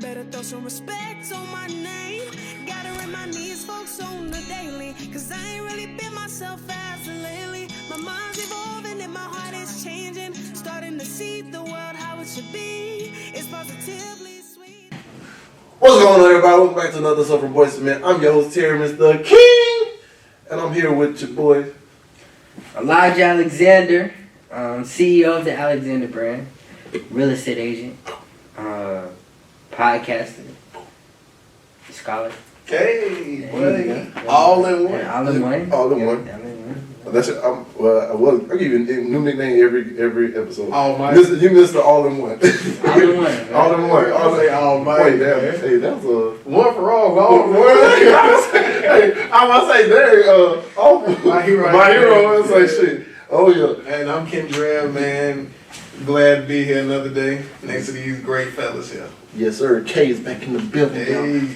better throw some respect on my name. Gotta remind these folks on the daily, cause I ain't really been myself as of lately. My mind's evolving and my heart is changing. Starting to see the world how it should be. It's positively sweet. What's going on, everybody? Welcome back to another episode from Boyz, man. I'm your host, Terry, Mr. King. And I'm here with your boy, Elijah Alexander, CEO of the Alexander brand, real estate agent, podcaster, scholar. Hey, boy. All in one. Yeah, all in one. All in one. That's it. I give you a new nickname every episode. Almighty. You missed the all in one. All in one. All in one. I'll say almighty. Wait, damn. Hey, that's a one for all. Hey, I'm gonna say there. My hero. My hero. Say shit. Oh yeah. And I'm Ken Drab, man. Glad to be here another day next to these great fellas here. Yes, sir. K is back in the building. Hey.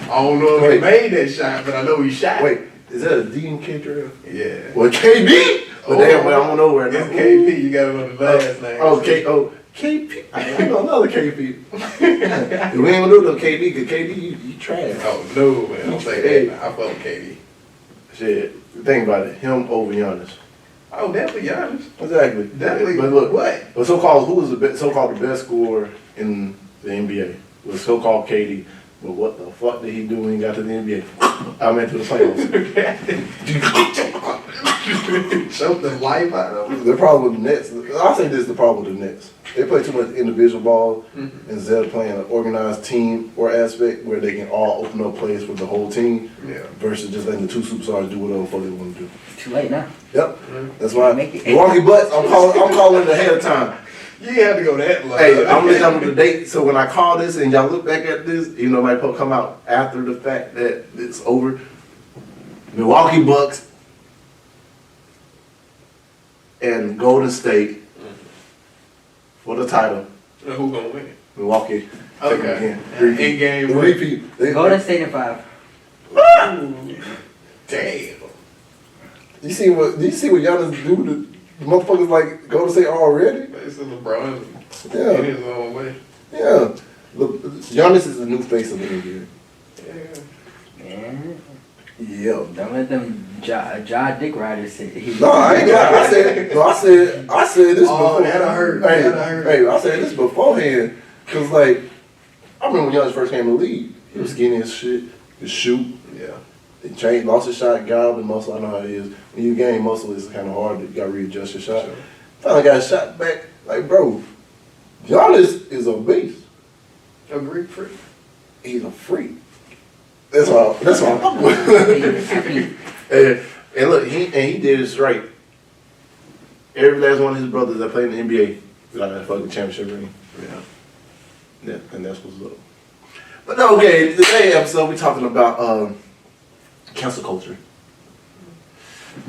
I don't know if he made that shot, but I know he shot. Wait, is that a D in K Drab? Yeah. Well, KB? But damn, well, I don't know where it's KP. You got it on the last name. KP. I know another KP. We ain't gonna do no KB because KD, you trash. Oh, no, man. Don't say that. I fuck with KD. Shit. Think about it. Him over Giannis. Oh, definitely Giannis. Exactly. Definitely. But look, what? But who was the best scorer in the NBA? Was so-called KD. But what the fuck did he do when he got to the NBA? I meant to the playoffs. Choked the life out of him. The problem with the Nets, I say this is the problem with the Nets. They play too much individual ball instead of playing an organized team or aspect where they can all open up plays for the whole team versus just letting the two superstars do whatever the fuck they want to do. It's too late now. Yep. That's why Make it Milwaukee Bucks, I'm calling it ahead of time. You ain't have to go that low. Hey, I'm gonna let y'all know the date. So when I call this and y'all look back at this, you know, might come out after the fact that it's over. Milwaukee Bucks and Golden State for the title. And who gonna win it? Milwaukee. Okay. Three game. repeat. Golden State in 5. Damn. You see what Giannis do to the motherfuckers like Golden State already? It's LeBron. Yeah. In his own way. Yeah. Look, Giannis is the new face of the NBA. Yeah. Man. Yeah. Don't let them jaw dick riders say he. No, I ain't got. I said this before. That'll hurt. Hey, That'll hurt. hey, I said this beforehand, cause like I remember when Giannis first came in the league, he was skinny as shit, could shoot. Yeah. He changed, lost his shot, got up in muscle. I know how it is. When you gain muscle, it's kind of hard. You got to readjust your shot. Sure. Finally got his shot back. Like, bro, Giannis is a beast. A Greek freak. He's a freak. That's all. That's all. and look, he did it right. Every last one of his brothers that played in the NBA got that fucking championship ring. Yeah, and that's what's up. But no, okay, today's episode we're talking about cancel culture,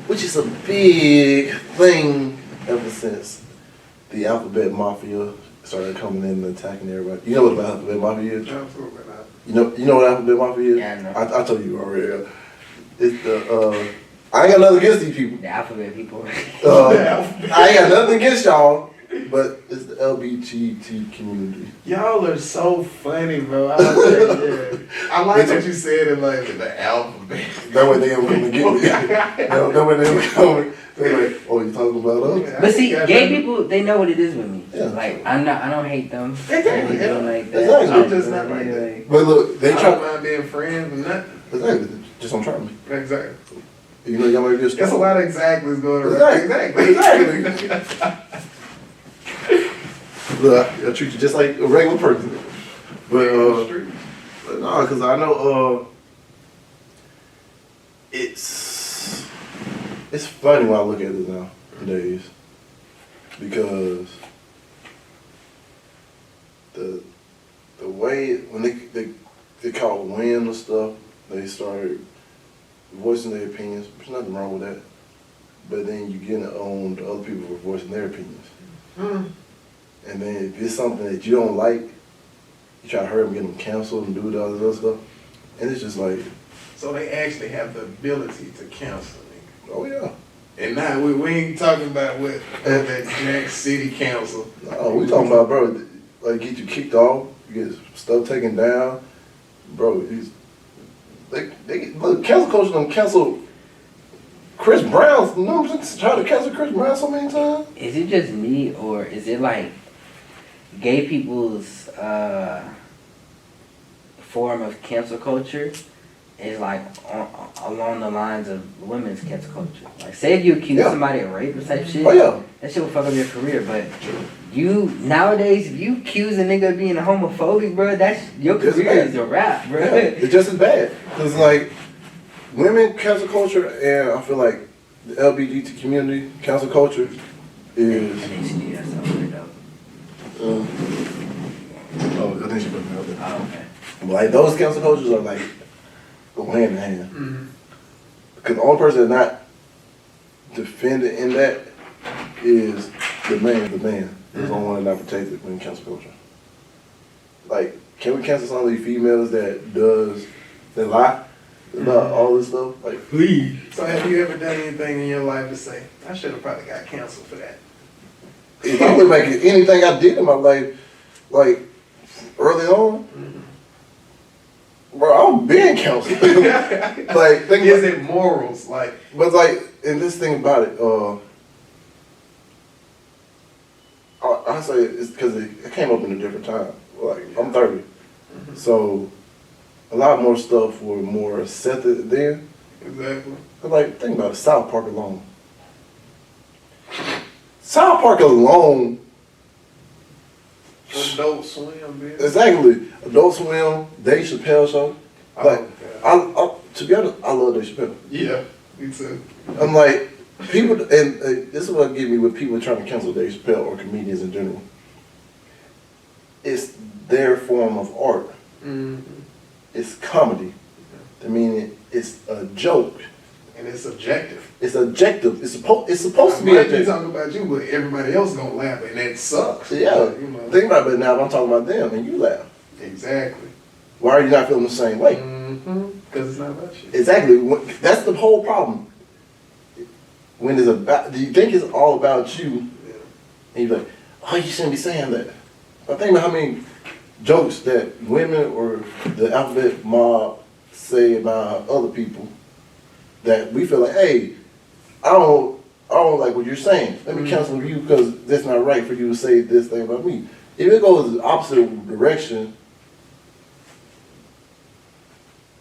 which is a big thing ever since the Alphabet Mafia started coming in and attacking everybody. You know what the Alphabet Mafia is? Absolutely not. You know what Alphabet Mafia is? Yeah, I know. I told you already. It's the I ain't got nothing against these people. The alphabet people. I ain't got nothing against y'all, but it's the LGBT community. Y'all are so funny, bro. I like that you said it like the alphabet. That way they don't come and get me. That way they don't come. They're like, oh, you talking about us? But see, gay people, they know what it is with me. Yeah. Like, I don't hate them. Exactly. I don't like that. Exactly. I'm just not like that. Like, But look, they I try. don't mind being friends with nothing. Exactly. Just don't try me. Exactly. You know, y'all might be a There's a lot of exactly's going around. Exactly. Look, I treat you just like a regular person. But no, because I know it's funny when I look at this nowadays because the way when they caught wind and stuff, they started voicing their opinions. There's nothing wrong with that. But then you get on to other people for voicing their opinions. And then if it's something that you don't like, you try to hurry up and get them canceled and do all this other stuff. And it's just like... So they actually have the ability to cancel me. Oh, yeah. And now we ain't talking about what that next city council. No, we talking about, bro, like get you kicked off, get stuff taken down, bro. Look, cancel culture done cancel Chris Brown. You know what I'm saying? Trying to cancel Chris Brown so many times. Is it just me, or is it like gay people's form of cancel culture is like along the lines of women's cancel culture? Like, say if you accuse somebody of rape or type shit, that shit will fuck up your career. But you nowadays, if you accuse a nigga of being homophobic, bro, that's your career is a wrap, bro. Yeah, it's just as bad. Cause like women cancel culture, and I feel like the LGBT community cancel culture is. NHD, that's something dope. I think she put me out there. Oh, okay. But like those cancel cultures are like go hand in hand. Mm-hmm. Because the only person that's not defended in that is the man. The man is the only one that's not protected when cancel culture. Like, can we cancel some of these females that lie about all this stuff? Like, please. So have you ever done anything in your life to say, I should have probably got canceled for that? If I look back at anything I did in my life, like early on, bro, I'm being counseled. Like, think is it morals? Like, but like, and this thing about it, I say it's because it came up in a different time. Like, I'm 30, so a lot more stuff were more accepted then. exactly. But like, think about it, South Park alone. South Park alone. Adult Swim, bitch. Exactly. Adult Swim, Dave Chappelle show. Like, Oh, I to be honest, I love Dave Chappelle. yeah, me too. I'm like, people, and this is what get me with people trying to cancel Dave Chappelle or comedians in general. It's their form of art. Mm-hmm. It's comedy. I mean, it's a joke. And it's subjective. It's objective. It's supposed to be I might be objective. talking about you, but everybody else gonna laugh, and that sucks. Yeah. But, you know. Think about it now. If I'm talking about them, and you laugh. Exactly. Why are you not feeling the same way? Mm-hmm. Because it's not about you. Exactly. That's the whole problem. When it's about, do you think it's all about you? Yeah. And you're like, oh, you shouldn't be saying that. But think about how many jokes that women or the alphabet mob say about other people that we feel like, hey, I don't like what you're saying. Let me cancel you because that's not right for you to say this thing about me. If it goes the opposite direction,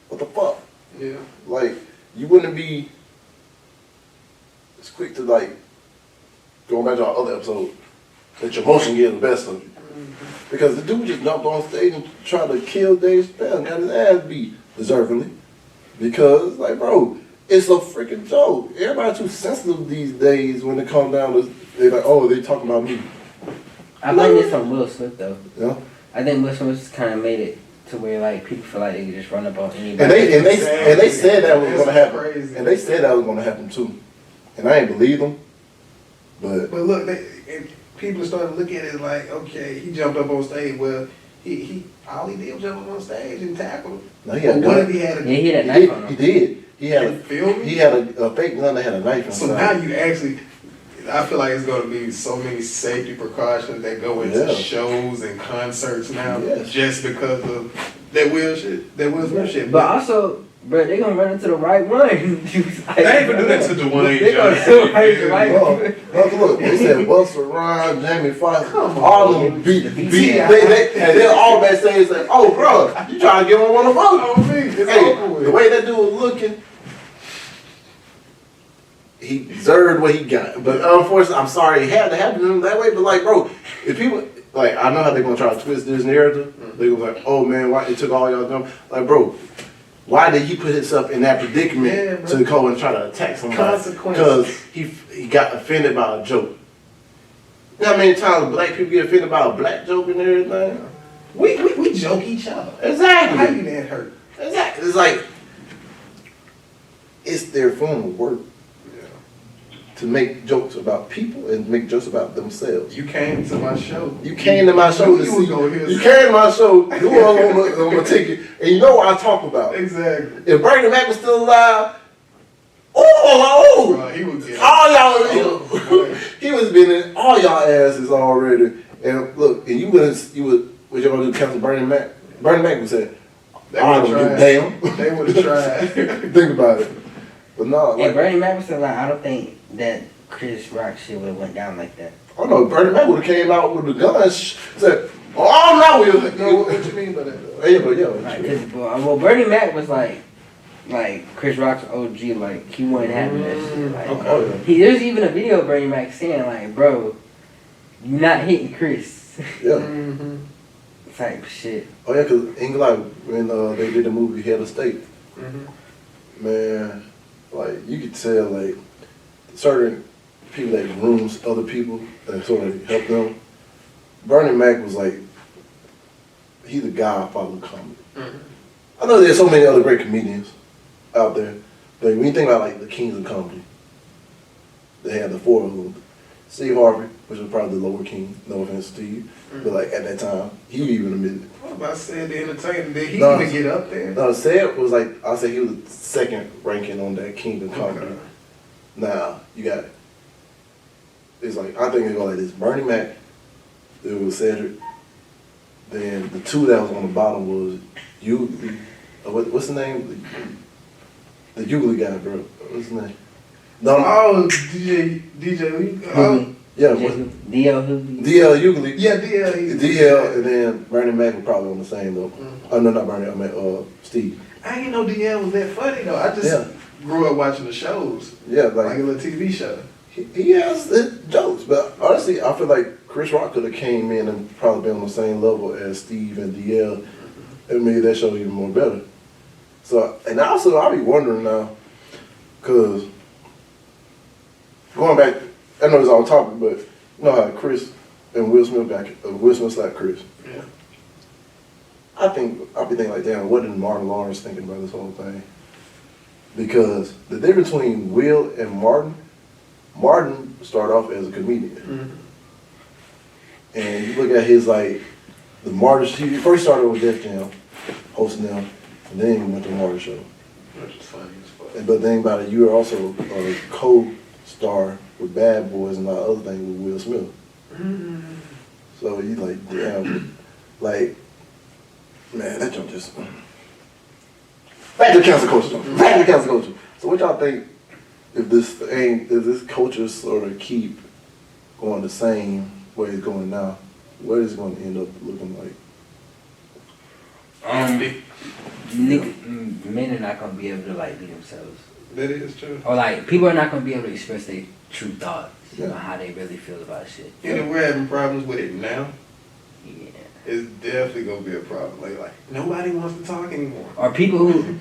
what the fuck? Yeah. Like, you wouldn't be as quick to, like, going back to our other episode, let your emotion get the best of you. Because the dude just jumped on stage and tried to kill Dave Chappelle and got his ass beat, deservingly. Because, like, bro, it's a freaking joke. Everybody too sensitive these days when it comes down to, they're like, oh, they talking about me. I blame this on Will Smith though. Yeah. I think Will Smith just kind of made it to where like people feel like they can just run up on anybody. And they said that was gonna happen. Crazy. And they said that was gonna happen too. And I ain't believe them. But look, and people are starting to look at it like, okay, he jumped up on stage. Well, he all he did was jump up on stage and tackle him. no, he had a But what gun. if he had a he had a knife on him. He did. He had You feel me? he had a fake gun that had a knife So inside. now you actually, I feel like it's going to be so many safety precautions that go into Yeah. shows and concerts now, Yes. just because of that Will Smith shit. But also, bro, they gonna run into the right one. they ain't gonna do that to Dwayne They gonna Johnson. do the right Look, they said Busta Rhymes, Jamie Foxx, Come on. all of them beat. Yeah. They all backstage say, "Oh, bro, you trying to get on one of them?" Oh, me, it's over Hey, with. the way that dude was looking, he deserved what he got. But unfortunately, I'm sorry it had to happen to him that way. But like, bro, if people like, I know how they're gonna try to twist this narrative. They gonna like, "Oh man, why it took all y'all time?" Like, bro. Why did he put himself in that predicament to go and try to attack somebody? Consequences. Because he got offended by a joke. You know how many times black people get offended by a black joke and everything? We joke each other. Exactly. How you that hurt? Exactly. It's like, it's their form of work to make jokes about people and make jokes about themselves. You came to my show. You came to my show to You see. was gonna hear You came to my show. You was on my ticket, and you know what I talk about. Exactly. If Bernie Mac was still alive, oh, Bro, he was getting all y'all, he was been in all y'all asses already. And look, and you would what you gonna do? Cancel Bernie Mac? Bernie Mac would say, They I would don't have give a tried. They would have tried. Think about it. But no, And like, Bernie Mac was still like, I don't think that Chris Rock shit would have went down like that. I don't know, Bernie Mac would have came out with the guns, said, oh, no, we'll. No, what you mean by that? Though? Yeah, but yeah. Like, well, Bernie Mac was like Chris Rock's OG, like he wasn't having that shit. Like, Okay. there's even a video of Bernie Mac saying like, bro, you not hitting Chris. Yeah. Mm-hmm. Type shit. Oh, yeah, because England, when they did the movie Head of State, Mm-hmm. man, like, you could tell, like, certain people that grooms other people that sort of help them. Bernie Mac was like, he's the godfather of comedy. Mm-hmm. I know there's so many other great comedians out there, but when you think about, like, the kings of comedy, they had the four of them. Steve Harvey, which was probably the lower king, no offense, Steve, but, like, at that time, he even admitted it. What about said the entertainer? Did he No, even get up there? No, Seb was like, I say he was the second ranking on that King of Comedy. Okay. Now, you got, it's like, I think it go like this. Bernie Mac, it was Cedric. Then the two that was on the bottom was Ugly. What's the name? The Ugly guy, bro. What's his name? No, Oh, DJ Lee. Oh, yeah, D.L. Hughley. DL Ugly. yeah, DL. DL, and then Bernie Mac was probably on the same level. Oh, no, not Bernie, I meant Steve. I didn't know DL was that funny though. I just Yeah. grew up watching the shows, Yeah, like a little TV show. He has jokes, but honestly, I feel like Chris Rock could have came in and probably been on the same level as Steve and DL, and made that show even more better. So, and also, I be wondering now, cause going back, I know it's on topic, but you know how Chris and Will Smith slapped Chris. Yeah. I be thinking like, damn, what did Martin Lawrence thinking about this whole thing? Because the difference between Will and Martin started off as a comedian. Mm-hmm. And you look at his, like, the Martin, he first started with Def Jam, hosting them, and then he went to the Martin Show. Which is funny as fuck. But the thing about it, you were also a co-star with Bad Boys and a lot of other things with Will Smith. Mm-hmm. So you like, damn, like, man, that joke just, back to cancel culture, though. Back to cancel culture. So what y'all think, if this culture sort of keep going the same way it's going now, what is it going to end up looking like? Men are not gonna be able to like be themselves, That is true. or like people are not gonna be able to express their true thoughts, Yeah. on how they really feel about shit. And if we're having problems with it now, Yeah. it's definitely gonna be a problem. Like nobody wants to talk anymore. Or people who,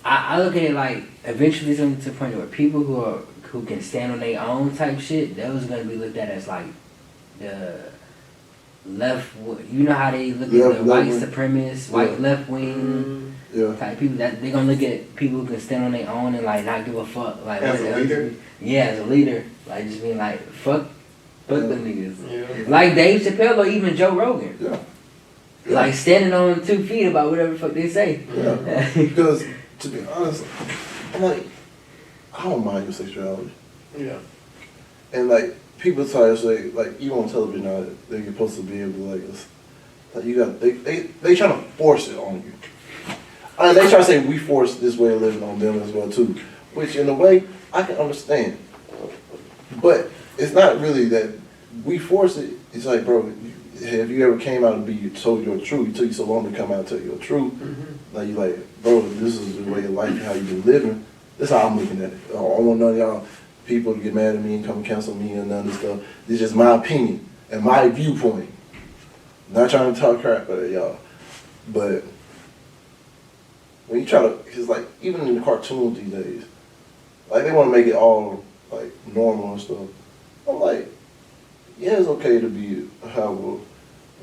I look at it like eventually it's going to the point where people who can stand on their own type shit, those are going to be looked at as like the left. You know how they look at the white supremacists, white left wing Yeah. type people. That they're gonna look at people who can stand on their own and like not give a fuck. Like As a leader? Yeah, as a leader, like just being like fuck them niggas. Yeah. Like Dave Chappelle or even Joe Rogan. Yeah. Like standing on 2 feet about whatever the fuck they say. Yeah. Because, to be honest, I'm like, I don't mind your sexuality. Yeah. And like, people try to say, like, even on television now, they're supposed to be able to, like you got, they trying to force it on you. I mean, they try to say we force this way of living on them as well, too. Which, in a way, I can understand. But it's not really that we force it. It's like, bro, have you ever came out and told your truth? It took you so long to come out and tell your truth. Mm-hmm. Like, you like, bro, this is the way of life and how you been living. That's how I'm looking at it. I don't want none of y'all people to get mad at me and come cancel me and none of this stuff. This is just my opinion and my viewpoint. Not trying to talk crap about y'all. But when you try to, because like, even in the cartoons these days, like, they want to make it all, like, normal and stuff. I'm like, yeah, it's okay to have a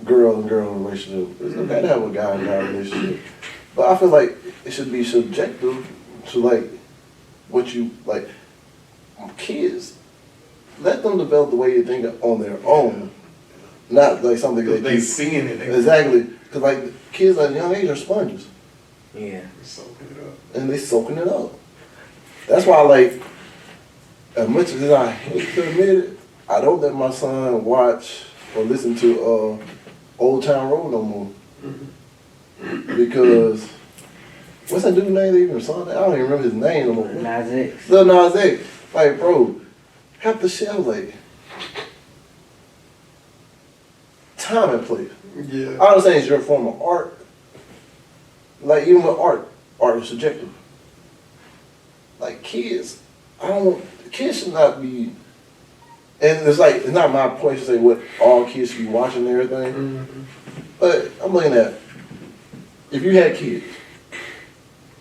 girl and girl relationship. It's okay to have a guy and guy relationship. But I feel like it should be subjective to, like, what you, like, kids, let them develop the way you think on their own. Not like something that They seeing it. Exactly. Because, like, kids at a young age are sponges. Yeah. Soaking it up. And they soaking it up. That's why, like, as much as I hate to admit it, I don't let my son watch or listen to Old Town Road no more. Because what's that dude's name that even saw that? I don't even remember his name no more. Nas X. Lil Nas X. Like, bro, half the shit I was like, time and place. Yeah. I understand it's your form of art. Like, even with art is subjective. Like, kids, kids should not be, and it's like, it's not my point to say what all kids should be watching and everything. Mm-hmm. But I'm looking at, if you had kids,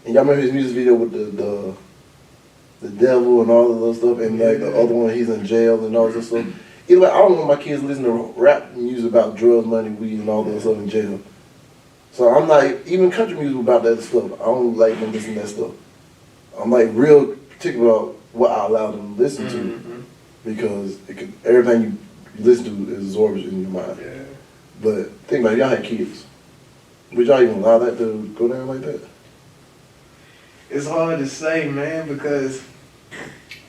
and y'all remember his music video with the devil and all of those stuff, and like the other one, he's in jail and all this stuff. Either way, I don't want my kids listening to rap music about drugs, money, weed, and all that stuff in jail. So I'm like, even country music about that stuff, I don't like them listening to that stuff. I'm like real particular about what I allow them to listen to, because everything you listen to is absorbed in your mind. Yeah. But think about it, y'all had kids. Would y'all even allow that to go down like that? It's hard to say, man, because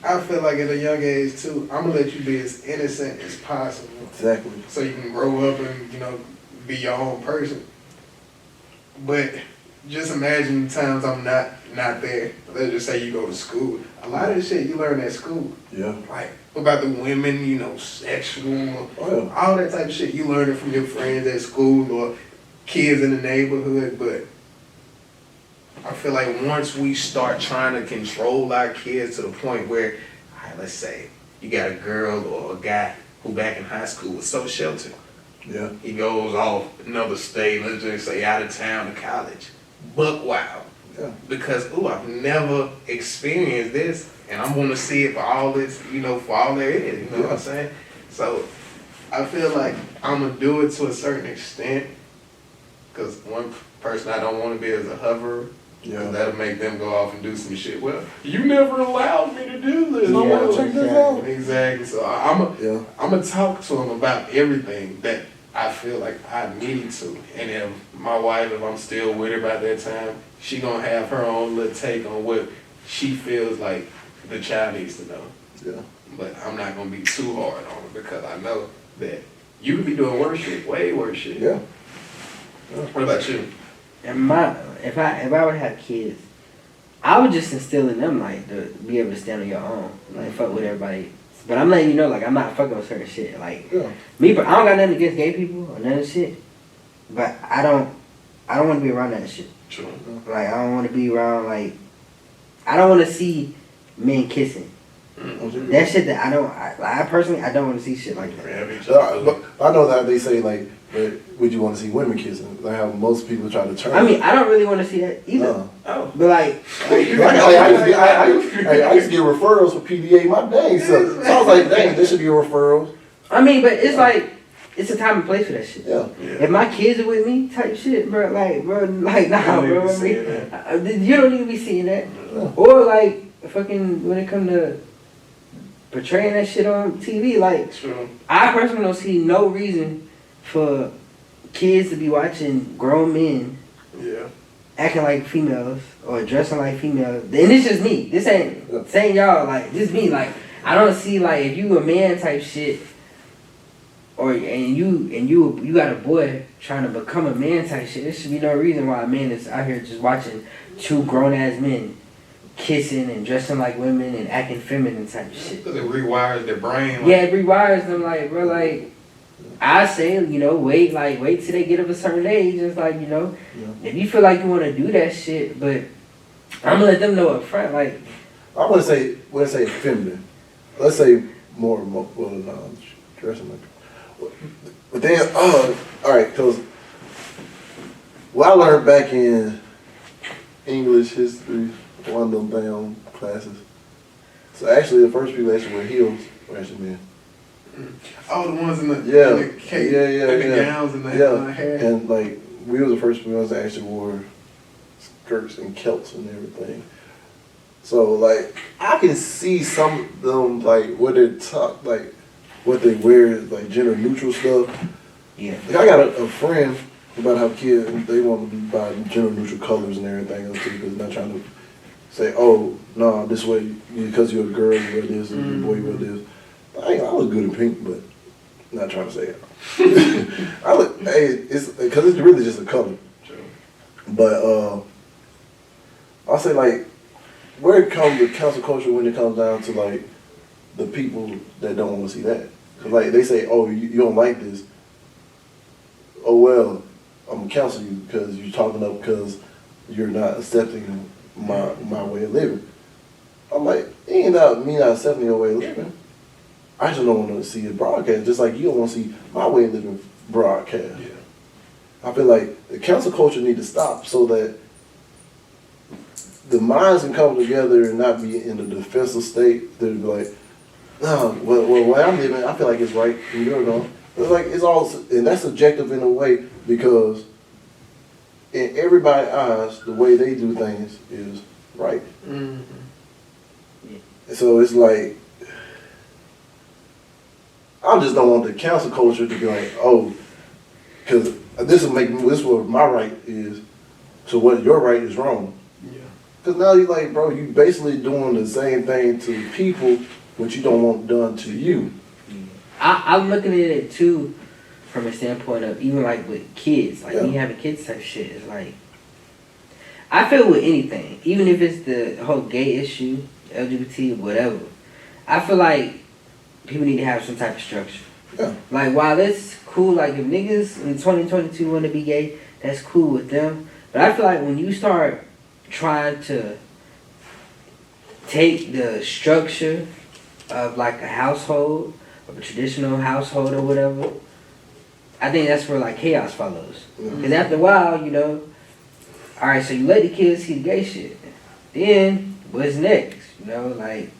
I feel like at a young age too, I'm gonna let you be as innocent as possible. Exactly. So you can grow up and, be your own person. But just imagine the times I'm not there. Let's just say you go to school. A lot of the shit you learn at school. Yeah. Like about the women, sexual, Oh, yeah. all that type of shit. You learn it from your friends at school or kids in the neighborhood. But I feel like once we start trying to control our kids to the point where, all right, let's say you got a girl or a guy who back in high school was so sheltered. Yeah. He goes off another state, let's just say out of town to college. Buck wild. Yeah. Because, I've never experienced this, and I'm going to see it for all this, for all there is, you know what I'm saying? So, I feel like I'm going to do it to a certain extent, because one person I don't want to be is a hoverer. Yeah. That'll make them go off and do some shit. Well, you never allowed me to do this. I want to check this out. Exactly. So I'm going to talk to them about everything that I feel like I need to. And if my wife, if I'm still with her by that time, she going to have her own little take on what she feels like the child needs to know. Yeah. But I'm not going to be too hard on her, because I know that you could be doing worse shit, way worse shit. Yeah. What about you? And if I would have kids, I would just instill in them like to be able to stand on your own, like fuck with everybody. But I'm letting you know, like I'm not fucking with certain shit. Like Yeah. me, I don't got nothing against gay people or none of that shit. But I don't want to be around that shit. True. Like I don't want to be around like I don't want to see men kissing. That shit that I personally I don't want to see shit like that. But I know that they say like, but would you want to see women kissing? Like how most people try to turn. I mean, I don't really want to see that either. Oh. But like, I used to get referrals for PDA my dang self. So I was like, dang, there should be a referral. I mean, but it's like, it's a time and place for that shit. Yeah. If my kids are with me, type shit, bro, nah, bro. You don't need to be seeing that. Yeah. Or like, fucking, when it come to portraying that shit on TV, like, True. I personally don't see no reason for kids to be watching grown men acting like females or dressing like females. And it's just me. This ain't saying y'all, like, this me. Like, I don't see, like, if you a man type shit, and you got a boy trying to become a man type shit, there should be no reason why a man is out here just watching two grown ass men kissing and dressing like women and acting feminine type shit. Because it rewires their brain. Yeah, it rewires them, like, bro, like, I say, wait till they get of a certain age. It's like, if you feel like you want to do that shit, but I'm gonna let them know up front, like. I want to say feminine. Let's say more dressing like. But then, all right, because what I learned back in English history, one of them damn classes. So actually, the first people that actually wear heels were actually men. Oh, the ones in the cape, the gowns and the hair. And like we were the first ones that actually wore skirts and kilts and everything. So like I can see some of them like what they talk like what they wear is like gender neutral stuff. Yeah. Like I got a friend about how kids they want to buy gender neutral colors and everything else too because they're not trying to say, oh no, this way because you're a girl you wear this and you're a boy you wear this. I was good in pink, but not trying to say it. it's because it's really just a color. But I'll say like, where it comes with cancel culture when it comes down to like the people that don't want to see that. Cause like they say, oh, you don't like this. Oh well, I'm gonna cancel you because you're talking up because you're not accepting my way of living. I'm like, it ain't not me not accepting your way of living. I just don't want to see it broadcast, just like you don't want to see my way of living broadcast. Yeah. I feel like the cancel culture need to stop so that the minds can come together and not be in a defensive state. They'd be like, no, well, where I'm living, I feel like it's right, and you're wrong. It's like it's all, and that's subjective in a way because in everybody's eyes, the way they do things is right. Mm-hmm. Yeah. So it's like, I just don't want the cancel culture to be like, oh, because this is what my right is, so what your right is wrong. Yeah. Because now you're like, bro, you basically doing the same thing to people, what you don't want done to you. I'm looking at it too from a standpoint of even like with kids, like Yeah. me having kids type shit. It's like, I feel with anything, even if it's the whole gay issue, LGBT, whatever, I feel like people need to have some type of structure. Yeah. Like, while it's cool, like if niggas in 2022 want to be gay, that's cool with them. But I feel like when you start trying to take the structure of like a household, of a traditional household or whatever, I think that's where like chaos follows. Because after a while, you know, alright, so you let the kids see the gay shit. Then, what's next? You know, like,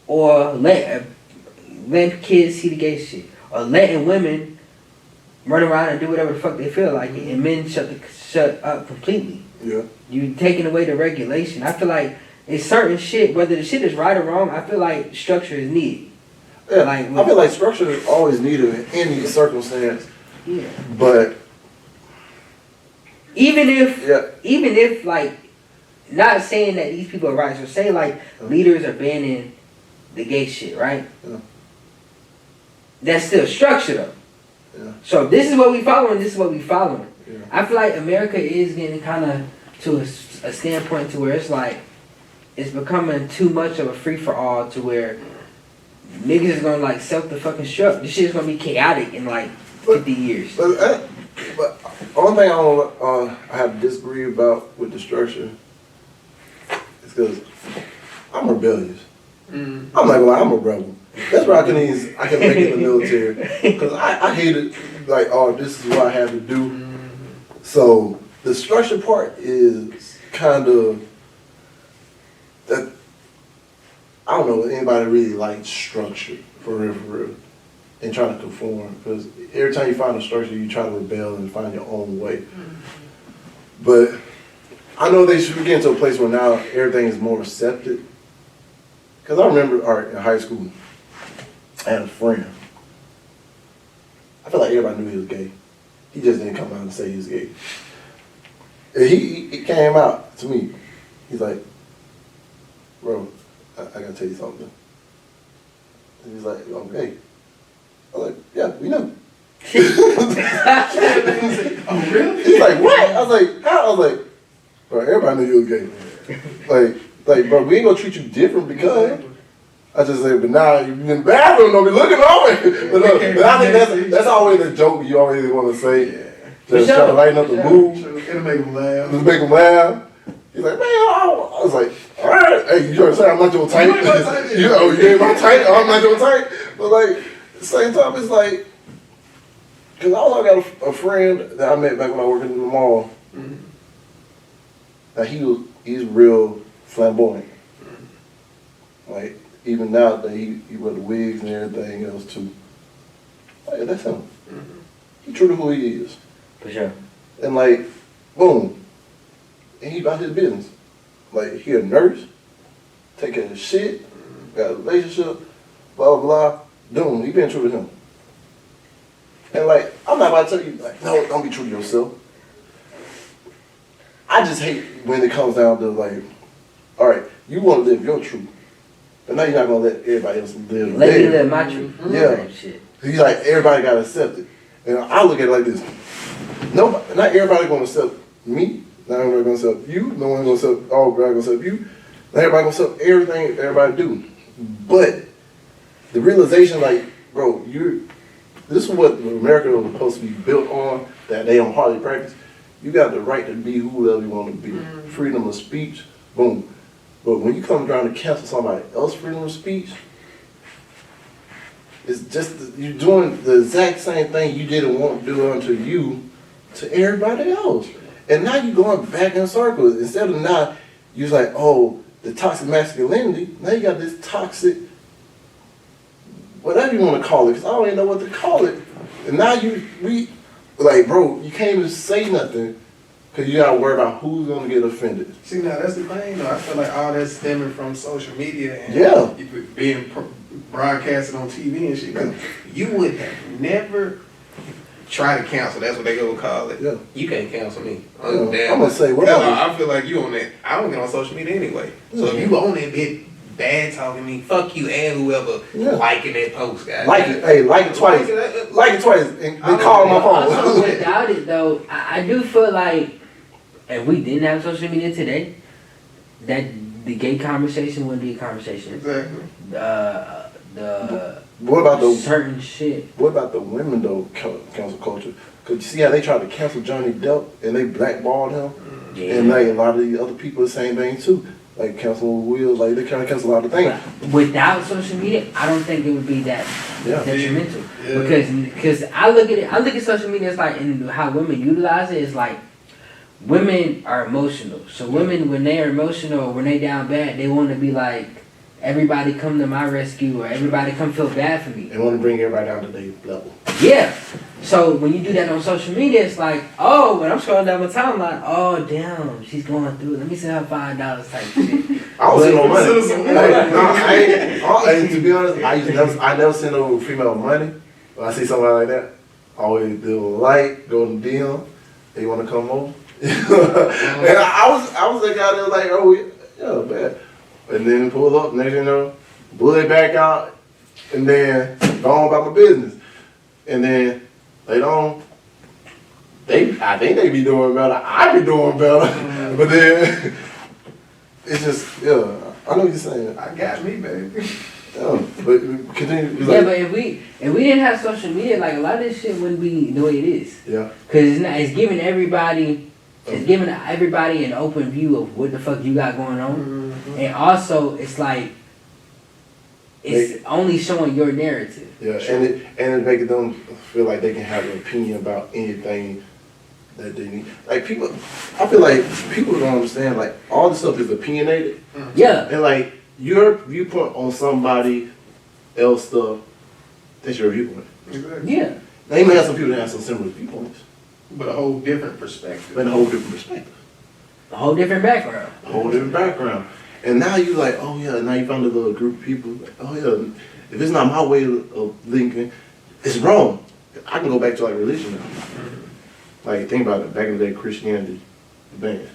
or letting kids see the gay shit. Or letting women run around and do whatever the fuck they feel like, and men shut up completely. Yeah. You taking away the regulation. I feel like it's certain shit, whether the shit is right or wrong, I feel like structure is needed. Yeah, Like, I feel like structure is always needed in any circumstance. Yeah. But even if like, not saying that these people are right, so say like leaders are banning the gay shit, right? Yeah. That's still structure though. Yeah. So if this is what we following, this is what we following. Yeah. I feel like America is getting kind of to a standpoint to where it's like, it's becoming too much of a free for all to where niggas is gonna like self the fucking struck. This shit is gonna be chaotic in like 50 years. But only thing I have to disagree about with the structure is because I'm rebellious. I'm not gonna lie, I'm a rebel. That's why I can make it in the military, because I hate it. Like, oh, this is what I have to do. So the structure part is kind of that. I don't know if anybody really likes structure for real, and trying to conform. Because every time you find a structure, you try to rebel and find your own way. But I know they should be getting to a place where now everything is more accepted. Because I remember in high school, I had a friend. I feel like everybody knew he was gay. He just didn't come out and say he was gay. And he came out to me. He's like, bro, I gotta tell you something. And he's like, I'm gay. I was like, yeah, we know. Oh, really? He's like, what? I was like, how? I was like, bro, everybody knew you was gay. Like, bro, we ain't gonna treat you different because. I just say, but now you in the bathroom, don't be looking over. But I think that's always a joke you always want to say. Yeah. Just try to lighten up the mood. It'll make them laugh. Just make them laugh. He's like, man, I was like, all right, hey, you trying to say I'm not your type? You ain't my type. You ain't my type. I'm not your type. But like, at the same time, it's like, because I also got a friend that I met back when I worked in the mall. Mm-hmm. Now he's real flamboyant. Like, even now that he wear the wigs and everything else too. Like, that's him. Mm-hmm. He true to who he is. For sure. And like, boom. And he about his business. Like, he a nurse, take care of his shit, got a relationship, blah, blah, blah. Boom, he been true to him. And like, I'm not about to tell you, like, no, don't be true to yourself. I just hate when it comes down to like, all right, you want to live your truth. But now you're not going to let everybody else live Let me theirs. live my truth. Yeah. Type shit. He's like, everybody got to accept it. And I look at it like this. Nobody, not everybody going to accept me. Not everybody going to accept you. No one going to accept, all everybody going to accept you. Not everybody going to accept everything everybody do. But the realization, like, bro, this is what America was supposed to be built on, that they don't hardly practice. You got the right to be whoever you want to be. Freedom of speech, boom. But when you come around to cancel somebody else's freedom of speech, it's just, you're doing the exact same thing you didn't want to do unto you to everybody else. And now you're going back in circles. Instead of now, you're like, oh, the toxic masculinity, now you got this toxic, whatever you want to call it, because I don't even know what to call it. And now like, bro, you can't even say nothing because you got to worry about who's going to get offended. See, now that's the thing, though. I feel like all that's stemming from social media and being broadcasted on TV and shit. Because you would have never try to cancel. That's what they go call it. Yeah. You can't cancel me. I'm going to say whatever. I feel like you on that. I don't get on social media anyway. So if you on that bit bad talking me, fuck you and whoever liking that post, guys. Like it twice. Like it twice. And call my phone. Also, without it though, I do feel like if we didn't have social media today, that the gay conversation wouldn't be a conversation. Exactly. What about the certain shit? What about the women though? Cancel culture. Cause you see how they tried to cancel Johnny Depp and they blackballed him, and like a lot of the other people the same thing too. Like canceling Will, like they trying to cancel a lot of things. Without social media, I don't think it would be that detrimental. Yeah. Because I look at social media as like, and how women utilize it is like, women are emotional. So women, when they are emotional or when they down bad, they want to be like, everybody come to my rescue or everybody come feel bad for me. They want to bring everybody down to their level. Yeah. So when you do that on social media, it's like, oh, when I'm scrolling down my timeline, oh damn, she's going through. Let me send her $5 type shit. I don't send no money. And to be honest, I never send no female money. When I see somebody like that, I always do a like, go to DM. They want to come over. And I was that guy that was like, oh yeah, bad. And then pull up, next you know, pull it back out, and then go on about my business. And then later on, I think they be doing better. I be doing better. But then it's just, I know what you're saying. I got me, baby. But continue. Yeah, but if we didn't have social media, like a lot of this shit wouldn't be the way it is. Yeah. Cause it's giving everybody an open view of what the fuck you got going on. Mm-hmm. And also it's like it's only showing your narrative. Yeah, sure. and it making them feel like they can have an opinion about anything that they need. Like people, I feel like people don't understand. Like all this stuff is opinionated. Mm-hmm. Yeah. And like your viewpoint on somebody else stuff, that's your viewpoint. Exactly. Yeah. Now you may have some people that have some similar viewpoints, but a whole different perspective. A whole different background. And now you like, oh yeah, now you found a little group of people. Like, oh yeah, if it's not my way of thinking, it's wrong. I can go back to like religion now. Like think about it, back in the day, Christianity, the band.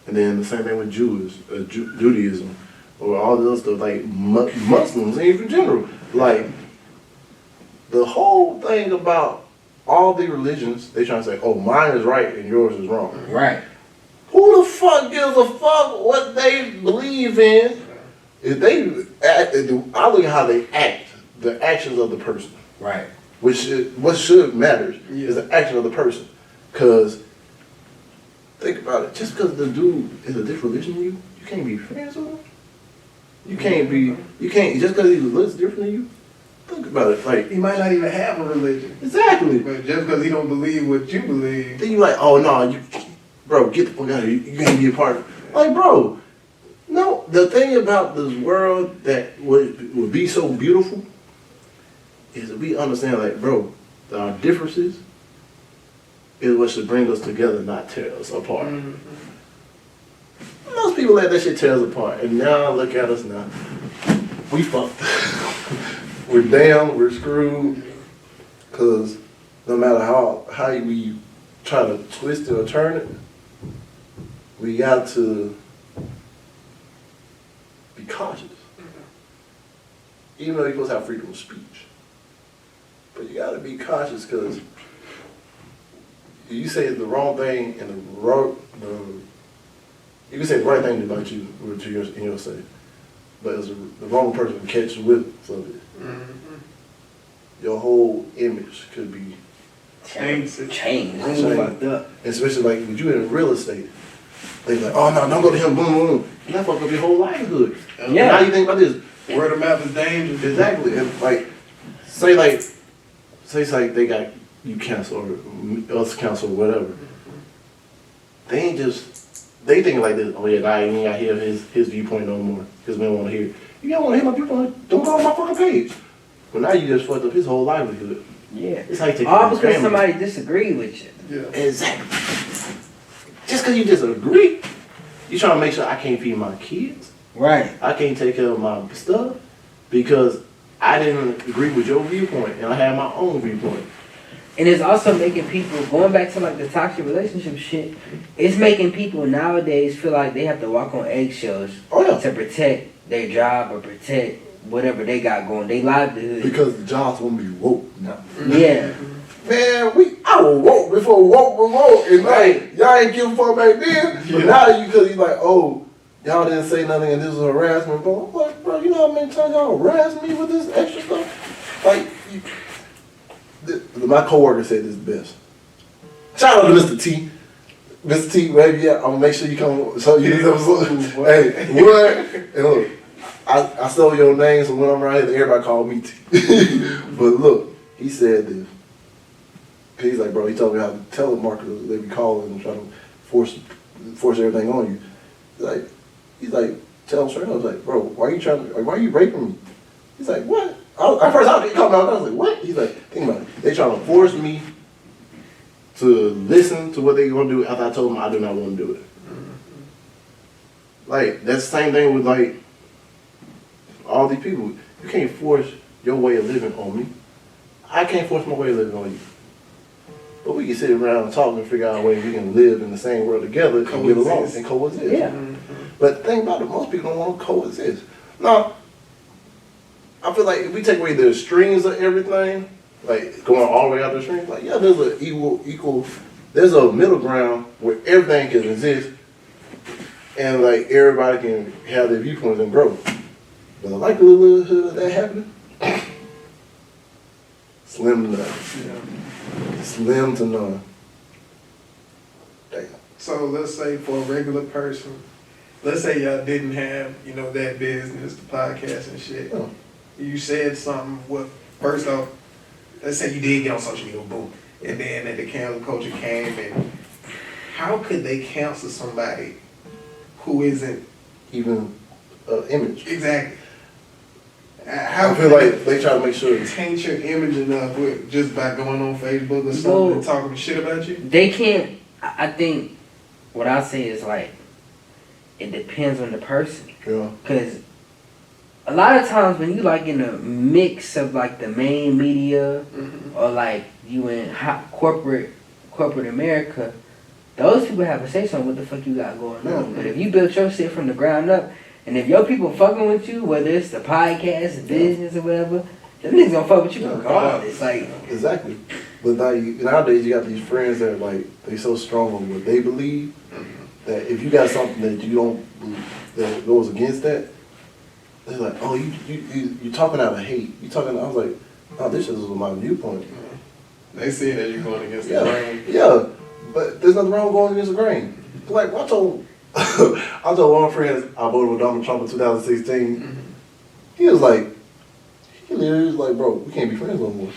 And then the same thing with Judaism, or all the other stuff, like Muslims, and even in general. Like the whole thing about all the religions, they trying to say, oh, mine is right and yours is wrong. Right. Who the fuck gives a fuck what they believe in? If they act, I look at how they act, the actions of the person. Right. What should matter is the action of the person. Because, think about it, just because the dude is a different religion than you can't be friends with him. You can't, just because he looks different than you, think about it. Like, he might not even have a religion. Exactly. But just because he don't believe what you believe. Then you like, oh no, bro, get the fuck out of here. You can't be a part of it. Like, bro, no, the thing about this world that would be so beautiful is that we understand, like, bro, our differences is what should bring us together, not tear us apart. Mm-hmm. Most people let that shit tear us apart, and now look at us now. We fucked. We're down, we're screwed, because no matter how we try to twist it or turn it, we got to be cautious. Even though you're supposed to have freedom of speech. But you gotta be cautious because you say the wrong thing and you can say the right thing about you in your state, but it's the wrong person to catch the whip of it. Your whole image could be changed. Fucked up. Especially like when you in real estate. They like, oh no, don't go to him, boom, boom. And that fuck up your whole livelihood. Yeah. Now you think about this. Word of mouth is dangerous. Exactly. And like, say like they got you canceled or us canceled or whatever. They ain't just, they thinking like this, oh yeah, I ain't got to hear his viewpoint no more. Because we don't want to hear it. You don't want to hear my viewpoint, don't go on my fucking page. But now you just fucked up his whole livelihood. Yeah. It's how you take all because somebody disagreed with you. Yeah. Exactly. Just because you disagree, you trying to make sure I can't feed my kids. Right. I can't take care of my stuff because I didn't agree with your viewpoint and I had my own viewpoint. And it's also making people, going back to like the toxic relationship shit, it's making people nowadays feel like they have to walk on eggshells to protect their job or protect whatever they got going, their livelihood. Because the jobs won't be woke now. Yeah. Man, I was woke before woke was woke. And like, y'all ain't give a fuck back then. But now because you like, oh, y'all didn't say nothing and this was harassment. But I'm like, bro, you know how many times y'all harassed me with this extra stuff? Like, my coworker said this best. Shout out to Mr. T. Mr. T, baby, yeah, I'm gonna make sure you come. So you know, hey, what? And look, I stole your name, so when I'm around here, everybody call me T. But look, he said this. He's like, bro, he told me how telemarketers, they be calling and trying to force everything on you. He's like, tell him straight up, I was like, bro, why are you raping me? He's like, what? At first I was like, what? He's like, think about it. They trying to force me to listen to what they gonna do after I told them I do not want to do it. Like, that's the same thing with like all these people. You can't force your way of living on me. I can't force my way of living on you. But we can sit around and talk and figure out a way we can live in the same world together and get along and coexist. Yeah. But the thing about it, most people don't want to coexist. No. I feel like if we take away the extremes of everything, like going all the way out the extremes, like, yeah, there's an equal, there's a middle ground where everything can exist and like everybody can have their viewpoints and grow. But the likelihood of that happening, slim to none. Yeah. Slim to none. Damn. So let's say for a regular person, let's say y'all didn't have, that business, the podcast and shit. Oh. You said something, first off, let's say you did get on social media, boom. And then the cancel culture came, and how could they cancel somebody who isn't even image? Exactly. I feel like they try to make sure taint your image enough just by going on Facebook or something and talking shit about you? They can't. I think what I say is like, it depends on the person. Yeah. Because a lot of times when you like in a mix of like the main media or like you in corporate America, those people have a say on what the fuck you got going on. But if you built your shit from the ground up, and if your people fucking with you, whether it's the podcast, the business or whatever, them niggas gonna fuck with you regardless. Like exactly. But nowadays you got these friends that like they so strong on what they believe that if you got something that you don't believe that goes against that, they're like, oh, you talking out of hate. I was like, oh, this is my viewpoint. They see that you're going against the grain. Yeah, but there's nothing wrong with going against the grain. Like, I told one friend I voted with Donald Trump in 2016. He literally was like, bro, we can't be friends no more.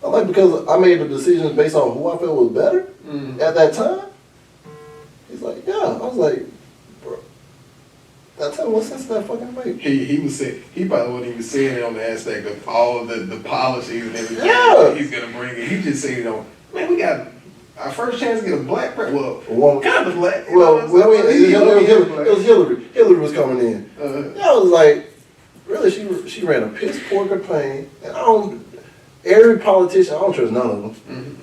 I'm like, because I made the decisions based on who I felt was better at that time. He's like, yeah. I was like, bro, that's what sense that fucking make. He probably wasn't even saying it on the aspect of all the policies and everything he's gonna bring in. He just said, man, we got our first chance to get a black president. Well, kind of black. It was Hillary. Hillary was coming in. I was like, really, she ran a piss poor campaign, and every politician, I don't trust none of them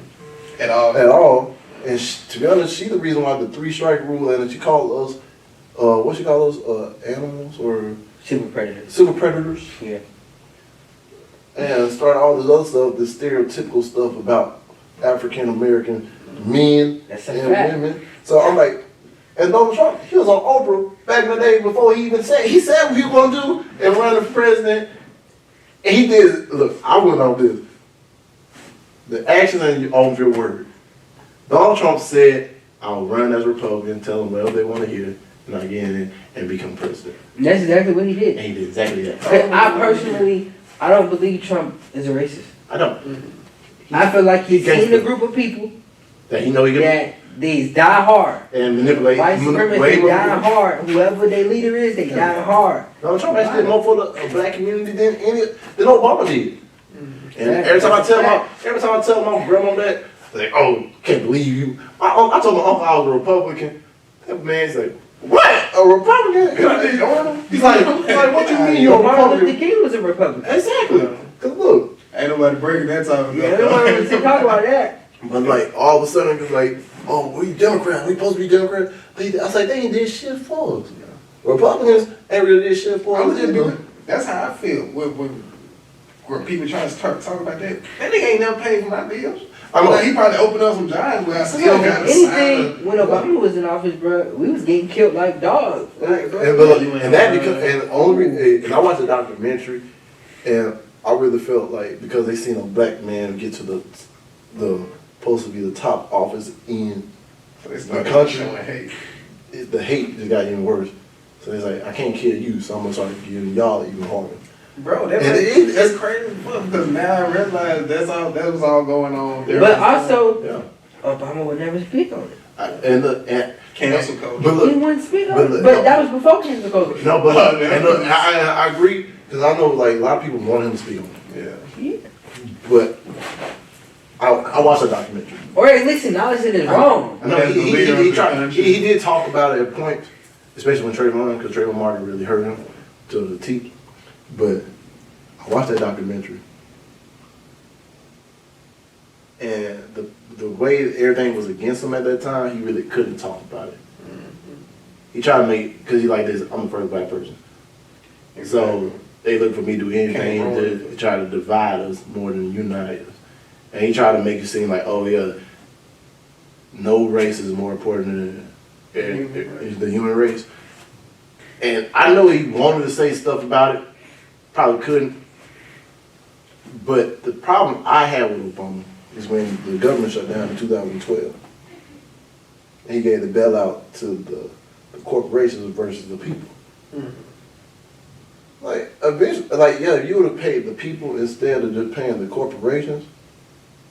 at all. And to be honest, she's the reason why the 3-strike rule, and she called us, what she call those, animals or super predators. Super predators. Yeah. and started all this other stuff, this stereotypical stuff about African American men That's a and fact. women. So I'm like, and Donald Trump, he was on Oprah back in the day before he even said what he was gonna do and run for president. And he did. Look, I went on this. The action on your word. Donald Trump said, "I'll run as a Republican, tell them whatever they want to hear, and I get in and become president." And that's exactly what he did. And he did exactly that. I personally, I don't believe Trump is a racist. I don't. I feel like he's He seen a gangster. group of people That he know he can that these die hard. and manipulate. White supremacists, they die hard. Whoever their leader is, they die hard. Donald Trump actually did more for the black community than Obama did. And every time I tell my grandma that, like, oh, can't believe you. I told my uncle I was a Republican. That man's like, what? A Republican? He's like, what you mean you're a Martin Luther Republican? King was a Republican. Exactly. Cause look, Ain't nobody breaking that time. Yeah, nobody wants to talk about that. but like all of a sudden it's like, oh, we Democrat. We supposed to be Democrat. I was like, they ain't did shit for us. Republicans ain't really did shit for us either. That's how I feel when people try to talk about that. That nigga ain't never paid for my bills. I know. He probably opened up some jobs where I still got to sign Anything when Obama was in office, bro, we was getting killed like dogs. Like, bro, And that because and the only reason, and I watched a documentary, and I really felt like because they seen a black man get to the supposed to be the top office in the country, the hate just got even worse. So it's like I can't kill you, so I'm gonna start giving y'all even harder. Bro, that's crazy because now I realize that was all going on. but also, Yeah. Obama would never speak on it. And Cancel culture. But He look, wouldn't speak on but it. look, But no. that was before cancel culture. no, but and look, I agree because I know like a lot of people want him to speak on it. Yeah. But I watched a documentary. Or at least acknowledging it is wrong. I know As the leader of the country. he did talk about it at points, especially when Trayvon, because Trayvon Martin really hurt him to the teeth. But I watched that documentary, and the way everything was against him at that time, he really couldn't talk about it. He tried to make because he like this. I'm the first black person, so they look for me to do anything to try to divide us more than unite us. And he tried to make it seem like, oh yeah, no race is more important than the human race. And I know he wanted to say stuff about it, probably couldn't. But the problem I had with Obama is when the government shut down in 2012. And he gave the bailout to the corporations versus the people. Like eventually, like yeah, if you would have paid the people instead of just paying the corporations,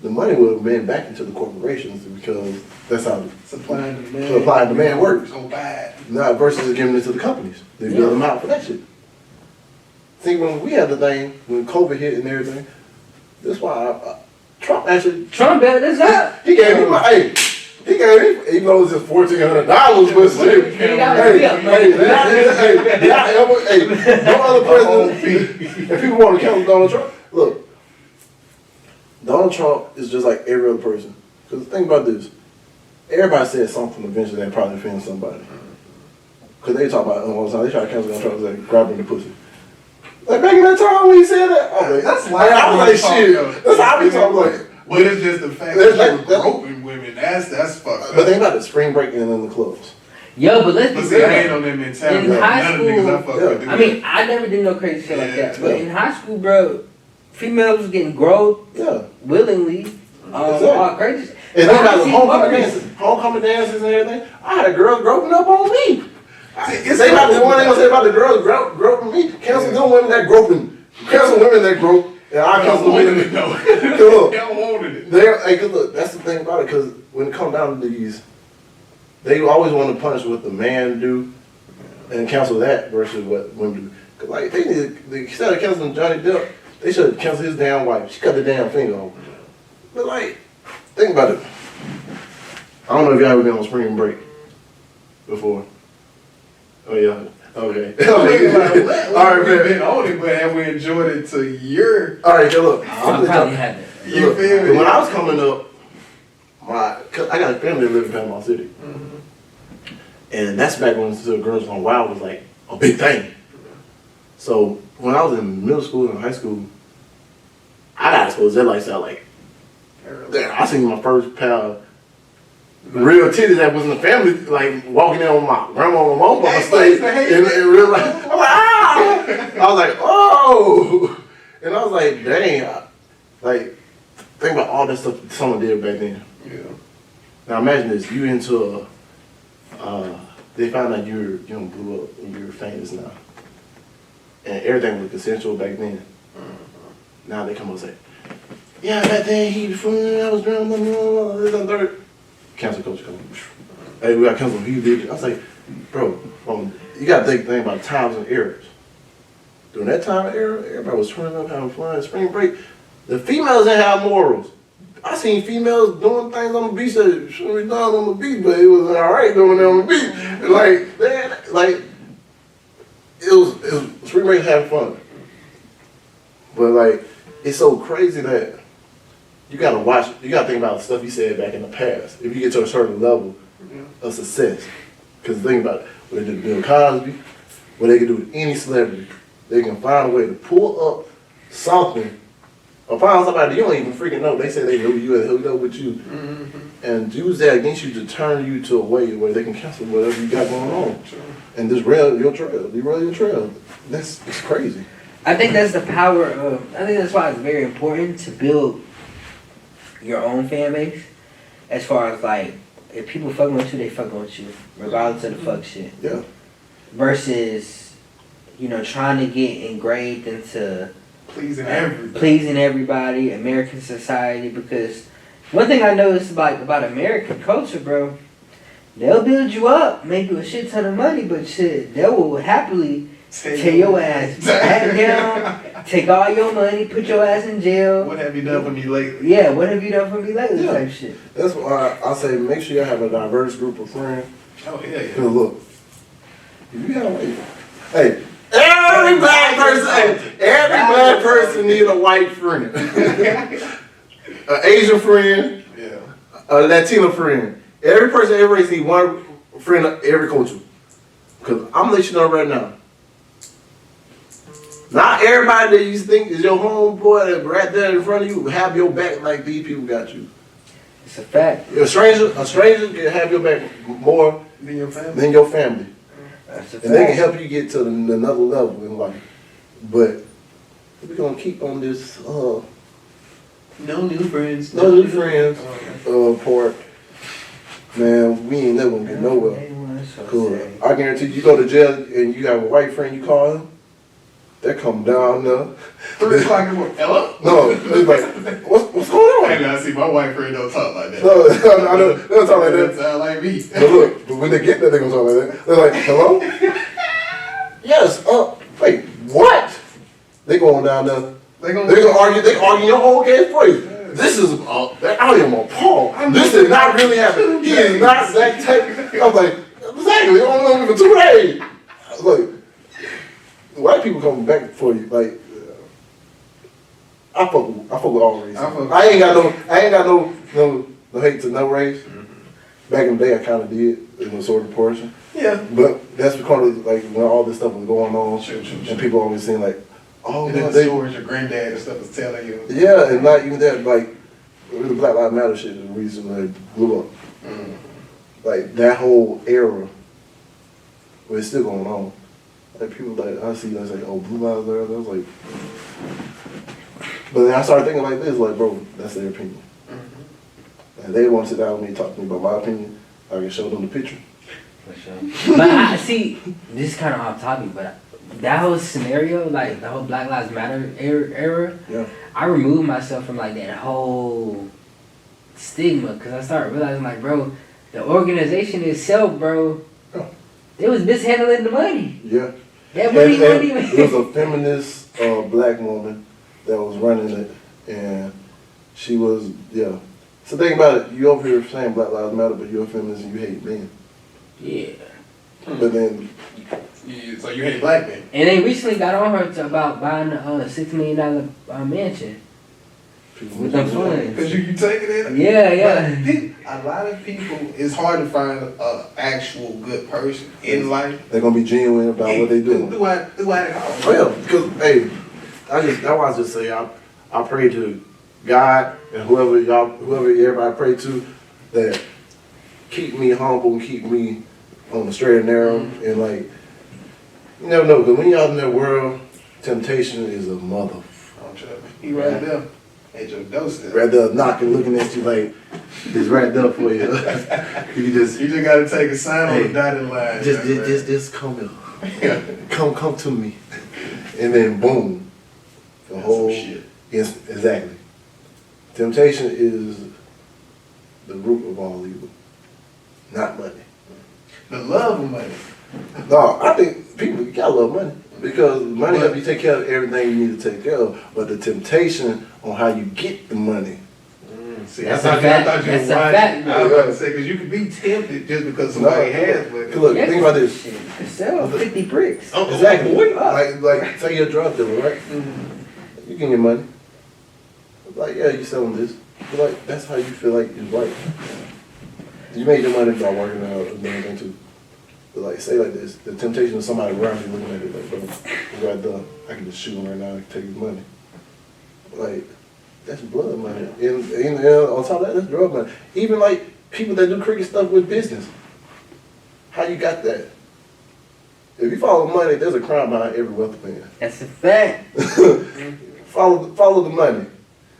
the money would have been back into the corporations because that's how Supply and demand works. Go bad. Not versus giving it to the companies. They build them out for that shit. See, when we had the thing, when COVID hit and everything, that's why Trump actually, Trump bailed us out. he gave me he gave me, even though it was just $1,400, but shit. Hey, no other president, if people want to count Donald Trump, look, Donald Trump is just like every other person. Because think about this, everybody said something eventually that probably offends somebody. Because they talk about all the time, they try to cancel Donald Trump, like grabbing the pussy. Like back in that time when he said that, I was like, That's like I was like, shit. That's how I be talking like. But it's just the fact that you were groping women. That's fucked up. But they about the spring break and in the clubs. Yo, but let's But be see, I ain't real. on that mentality. In high None of the niggas I fuck school, with do I mean, I never did no crazy shit like Yeah, that. But in high school, bro, females was getting groped Yeah. willingly. All crazy. And they I got the seen homecoming dances and everything. I had a girl groping up on me. It's They about the one they gonna say about the girls groping me. Cancel them women that groping. Cancel women that grope. And I cancel women that though. Y'all wanted it. Hey, cause look, that's the thing about it. Because when it comes down to these, they always want to punish what the man do, and cancel that versus what women do. Cause like instead of canceling Johnny Depp, they should have canceled his damn wife. She cut the damn finger off. But like, think about it. I don't know if y'all ever been on spring break before. Oh yeah. Okay. All right, We've man. been on it, but have we enjoyed it to your? All right, so look. I probably haven't. You feel me? When I was coming up, cause I got a family that live in Panama City, and that's back when the Girls Gone Wild was like a big thing. So when I was in middle school and high school, suppose that lifestyle, like, damn, I seen my first pair of real titties that was in the family, like, walking in with my grandma and my mom on the stage in real life. I'm like, ah! I was like, oh! And I was like, dang, like, think about all that stuff someone did back then. Yeah. Now imagine this, you into they found out you blew up and you're famous now. And everything was consensual back then. Now they come and say, yeah, back then he was from, I was around, this and third. Cancel culture coming. Hey, we got cancel, he did it. I was like, bro, you gotta think about times and eras. During that time and era, everybody was turning up, having fun, spring break. The females didn't have morals. I seen females doing things on the beach that shouldn't be done on the beach, but it was alright doing it on the beach. And it was spring break having fun. But like, it's so crazy that you gotta think about the stuff you said back in the past. If you get to a certain level of success. Because think about it, what they did to Bill Cosby, what they can do with any celebrity, they can find a way to pull up something or find somebody you don't even freaking know. They say they know you and hooked up with you. And use that against you to turn you to a way where they can cancel whatever you got going on. And just derail your trail. It's crazy. I think that's the power of, I think that's why it's very important to build your own fan base. As far as like, if people fucking with you, they fucking with you. Regardless of the fuck shit. Yeah. Versus, trying to get engraved into pleasing everybody, American society, because one thing I noticed about American culture, bro, they'll build you up, make you a shit ton of money, but shit, they will happily tear your ass back down, take all your money, put your ass in jail. What have you done for me lately? Yeah, what have you done for me lately? Type shit. That's why I say make sure you have a diverse group of friends. Oh, yeah. Because look, if you have every black person need a white friend. An Asian friend, a Latino friend. Every person, every race need one friend of every culture. Because I'm gonna let you know right now. Not everybody that you think is your homeboy that right there in front of you have your back like these people got you. It's a fact. A stranger can have your back more than your family. That's a fact. And they can help you get to another level in life. But we're gonna keep on this no new friends. Part. Man, we ain't never gonna get nowhere. Cool. I guarantee you go to jail and you have a white friend, you call him, that come down there. 3 o'clock in the morning. Hello? No, it's like, what's going on? I gotta see, my white friend don't talk like that. No, I know, they don't talk like that. They sound like me. But look, when they get there, they gonna talk like that. They're like, hello? Yes, wait, what? They going down there. They gonna argue your whole case for you. This is, I am appalled. This did not really happen. He is not that type. I was like, exactly, I only known him for 2 days. I was like, white people coming back for you, like, I fuck with all races. I ain't got no hate to no race. Back in the day, I kind of did in a sort of portion. Yeah. But that's because like when all this stuff was going on, and people always saying like, oh, and they stories your granddad and stuff was telling you. Yeah, and not even that, like the Black Lives Matter shit is the reason they blew up. Like that whole era, but it's still going on. Like people like I see, like, oh, Blue Lives Matter. I was like, but then I started thinking like this, like, bro, that's their opinion. And they want to sit down with me and talk to me about my opinion. I can show them the picture. For sure. But I see, this is kind of off topic, but that whole scenario, like the whole Black Lives Matter era, I removed myself from like that whole stigma because I started realizing like, bro, the organization itself, bro, it was mishandling the money. Yeah. That money wasn't even. There was a feminist black woman that was running it, and she was, So think about it, you over here saying Black Lives Matter, but you're a feminist and you hate men. Yeah. But then... So you hate black men? And they recently got on her about buying a $6 million mansion. With them funds. Because you taking it? Yeah. A lot of people, it's hard to find an actual good person in life. They're going to be genuine about what they do. Do I because, hey, that's why I just say I pray to God and whoever everybody pray to, that keep me humble and keep me on the straight and narrow. And like, you never know, because when you're out in that world, temptation is a mother. Don't trust me. He right there at your doorstep. Right there knocking, looking at you like, it's right there for you. You just gotta take a sign on the dotted line. Just come here. Come to me. And then boom. The whole shit. Exactly. Temptation is the root of all evil. Not money. The love of money. No, I think people gotta love money. Because money helps you take care of everything you need to take care of. But the temptation on how you get the money. See, That's I a fact. thought you That's were a right. fact. I was about to say, because you could be tempted just because somebody has, but Look, think about this. Shit, you can sell 50 bricks. Exactly. boy. Like say you're a drug dealer, right? You get your money. Like, yeah, you selling this. But like, that's how you feel like is right. You made your money by working out and doing anything too. But like, say like this, the temptation of somebody around you looking at it like, bro, he's right there. I can just shoot him right now and take his money. Like, that's blood money. And on top of that, that's drug money. Even like people that do cricket stuff with business. How you got that? If you follow money, there's a crime behind every wealth man. That's a fact. Follow the money.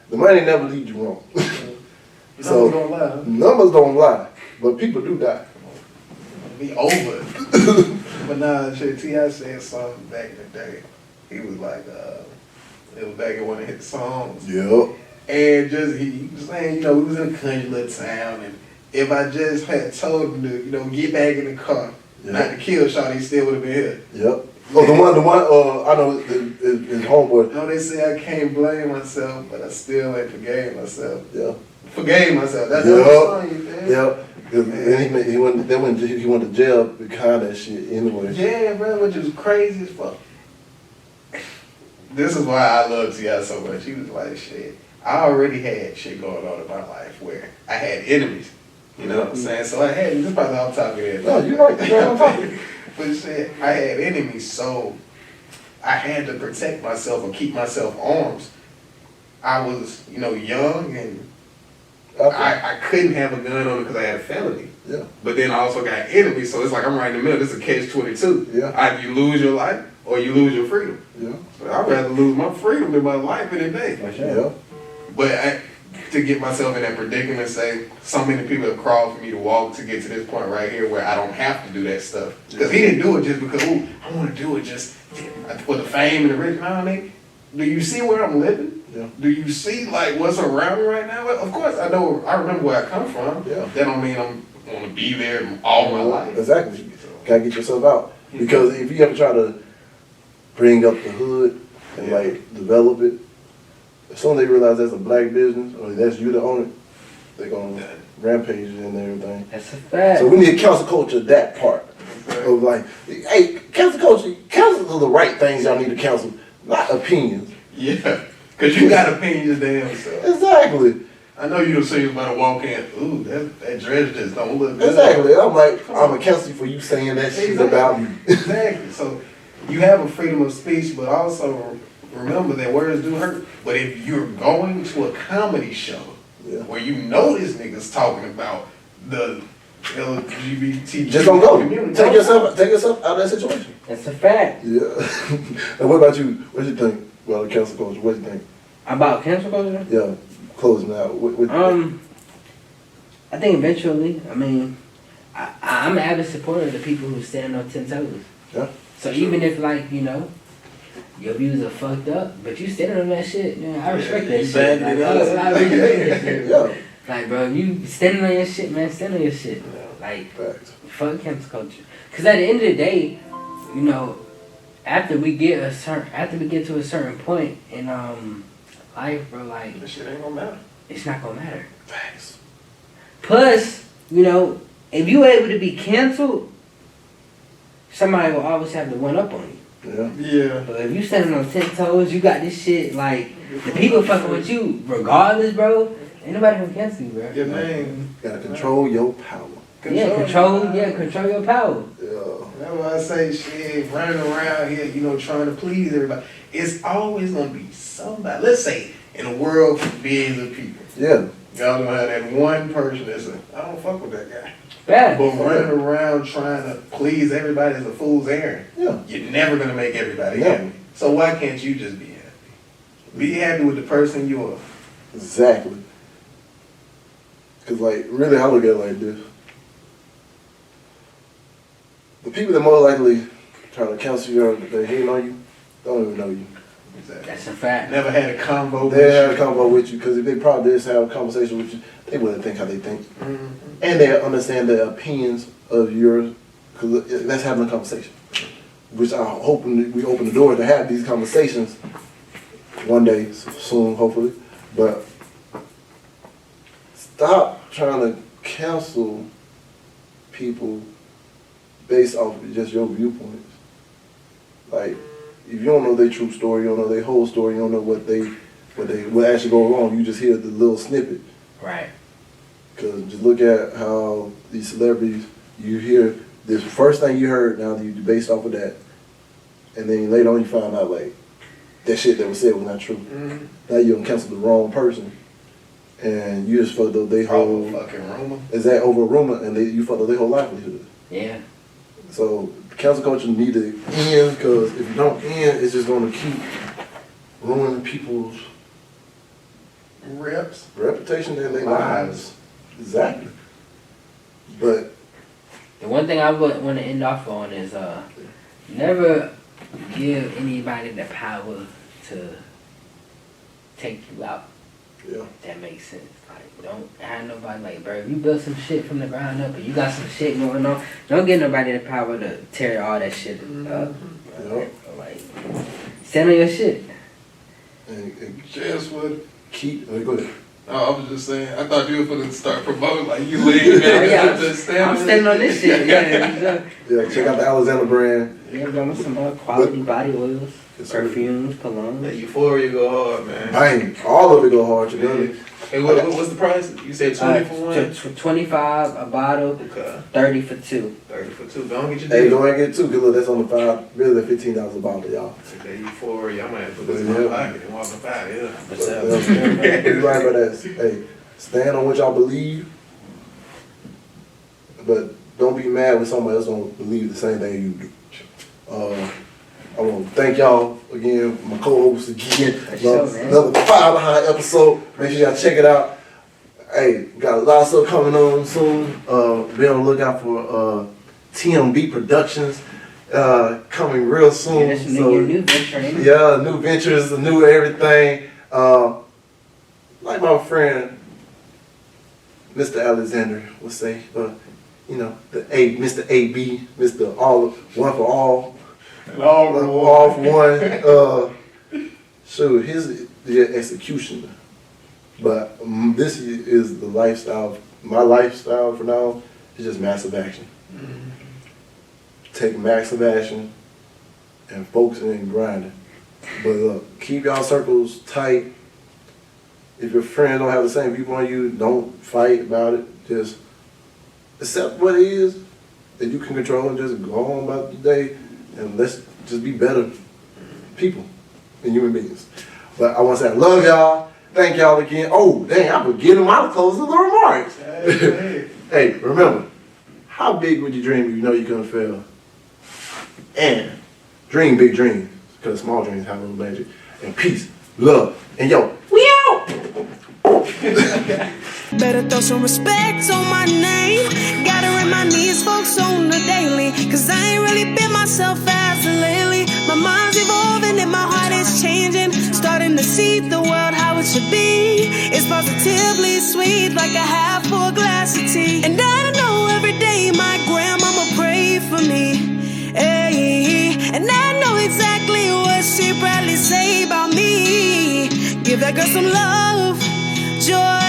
The money never leads you wrong. Numbers don't lie. Huh? Numbers don't lie, but people do die. Be over it. But nah, shit, T.I. said something back in the day. He was like, it was back in one of his songs. Yep. And just, he was saying, we was in a country little town, and if I just had told him to, get back in the car, not to kill Shawty, he still would have been here. Yep. Oh, the one, I know his homeboy. No, they say I can't blame myself, but I still ain't forgave myself. Yeah. Forgave myself. That's the song, you man. Yep. And he went to jail behind that shit anyway. Yeah, bro, which is crazy as fuck. This is why I love T.I. so much. He was like, shit, I already had shit going on in my life where I had enemies. You know what I'm saying? So I had, this probably off the top of your head. No, you're right. You're on top of it. But shit, I had enemies, so I had to protect myself or keep myself armed. I was, young and I couldn't have a gun on it because I had a felony. Yeah. But then I also got enemies, so it's like I'm right in the middle. This is a catch-22. Yeah. Either you lose your life or you lose your freedom. Yeah. But I'd rather lose my freedom than my life any day. For sure. Yeah. But to get myself in that predicament, say, so many people have crawled for me to walk to get to this point right here where I don't have to do that stuff. Because he didn't do it just because, I want to do it just for the fame and the rich. No, I mean, do you see where I'm living? Yeah. Do you see, what's around me right now? Well, of course, I remember where I come from. Yeah. That don't mean I'm going to be there all my life. Exactly. Gotta get yourself out. Because if you ever try to bring up the hood and develop it, as soon as they realize that's a black business or that's you that own it, they're gonna rampage and everything. That's a fact. So we need to cancel culture that part of hey, cancel culture, cancel the right things y'all need to cancel, not opinions. Yeah, because you got opinions damn self. Exactly. I know you'll say you're about to walk in, ooh, that dress just don't look good. Exactly. I'm like, I'm gonna cancel you for you saying that shit about me. Exactly. So you have a freedom of speech, but also remember that words do hurt. But if you're going to a comedy show where this nigga's talking about the LGBT just don't go. community, Take yourself out of that situation. That's a fact. Yeah. And what about you? What do you think about the cancel culture? What do you think? About cancel culture? Yeah. Closing out. I think eventually, I'm an avid supporter of the people who stand on 10 toes. Yeah. So even if your views are fucked up, but you standing on that shit, man, I respect that shit. I respect that shit. Yeah. Like, bro, you standing on your shit, man, stand on your shit. Like, Facts. fuck cancel culture. Cause at the end of the day, after we get to a certain point in life, bro, this shit ain't gonna matter. it's not gonna matter. Facts. Plus, if you able to be canceled, somebody will always have the one up on you. Yeah. Yeah. But if you standing on 10 toes, you got this shit, the people fucking with you, regardless, bro, ain't nobody gonna cancel you, bro. Your name. Gotta control your power. Control your power. Yeah. That's why I say shit, running around here, trying to please everybody. It's always gonna be somebody. Let's say in a world of billions of people. Yeah. Y'all gonna have that one person that's like, I don't fuck with that guy. Bad. But running around trying to please everybody is a fool's errand. Yeah. You're never gonna make everybody Never. happy. So why can't you just be happy? Be happy with the person you are. Exactly. Cause like really, I look at it like this: the people that more likely try to cancel you or they hate on you don't even know you. Exactly. That's a fact. Never had a convo They with have a you. convo with you because if they probably just have a conversation with you, they wouldn't think how they think, Mhm. and they understand the opinions of yours. Because that's having a conversation, which I hope we open the door to have these conversations one day soon, hopefully. But stop trying to cancel people based off of just your viewpoints. Like, if you don't know their true story, you don't know their whole story, you don't know what actually go wrong, you just hear the little snippet. Right. Because just look at how these celebrities, you hear this first thing you heard, now you based off of that, and then later on you find out like that shit that was said was not true. Mhm. Now you done cancel the wrong person, and you just fucked up their whole fucking rumor. is that over a rumor, and you fucked up their whole livelihood. Yeah. So cancel culture need to end, because if you don't end, it's just going to keep ruining people's Reps. reputation and their Lives. lives. Exactly. But The one thing I would want to end off on is never give anybody the power to take you out. yeah, If that makes sense. Like, don't have nobody like, bro, if you built some shit from the ground up and you got some shit going on, don't give nobody the power to tear all that shit up. yeah. Like, stand on your shit. And Just what? keep. Go ahead. Oh, I was just saying. I thought you were gonna start promoting like you laid back. Oh, yeah, and just stand I'm standing on this shit. Yeah, Yeah, check out the Alexander brand. yeah, bro, some quality body oils, Yes, sir. perfumes, cologne. That euphoria go hard, man. Bang, all of it go hard. You know. Hey, what's the price? You said 20 for one? 25 a bottle, Okay. 30 for two. 30 for two. Don't get your Hey, deal. don't get two. Cause look, that's on the really $15 a bottle, y'all. That euphoria. I might have to put this in my Yeah. pocket and walk up out of here. What's up? You right about that. Hey, stand on what y'all believe, but don't be mad when somebody else don't believe the same thing you do. I want to thank y'all again, my co-host again. sure, man. Another Fire Behind episode. Make sure y'all check it out. Hey, got a lot of stuff coming on soon. Be on the lookout for TMB Productions coming real soon. Yeah, that's your new venture, ain't it? Yeah, new ventures, new everything. Like my friend Mr. Alexander would say, you know, Mr. AB, Mr. All One for All. And all All for one. So his execution. But this is the lifestyle. My lifestyle for now is just massive action. Take massive action and focusing and grinding. But keep y'all circles tight. If your friend don't have the same view on you, don't fight about it. Just accept what it is that you can control and just go on about the day. And let's just be better people and human beings. But I want to say I love y'all. Thank y'all again. Oh, dang, I'm forgetting my closing remarks. Hey, remember, how big would you dream if you know you couldn't fail? And dream big dreams, because small dreams have a little magic. And peace, love, and yo, we out! Better throw some respect on my name. Gotta remind these folks on the daily, cause I ain't really been myself as of lately. My mind's evolving and my heart is changing. Starting to see the world how it should be. It's positively sweet, like a half full glass of tea. And I know every day my grandmama prayed for me. Hey, and I know exactly what she probably say about me. Give that girl some love, joy,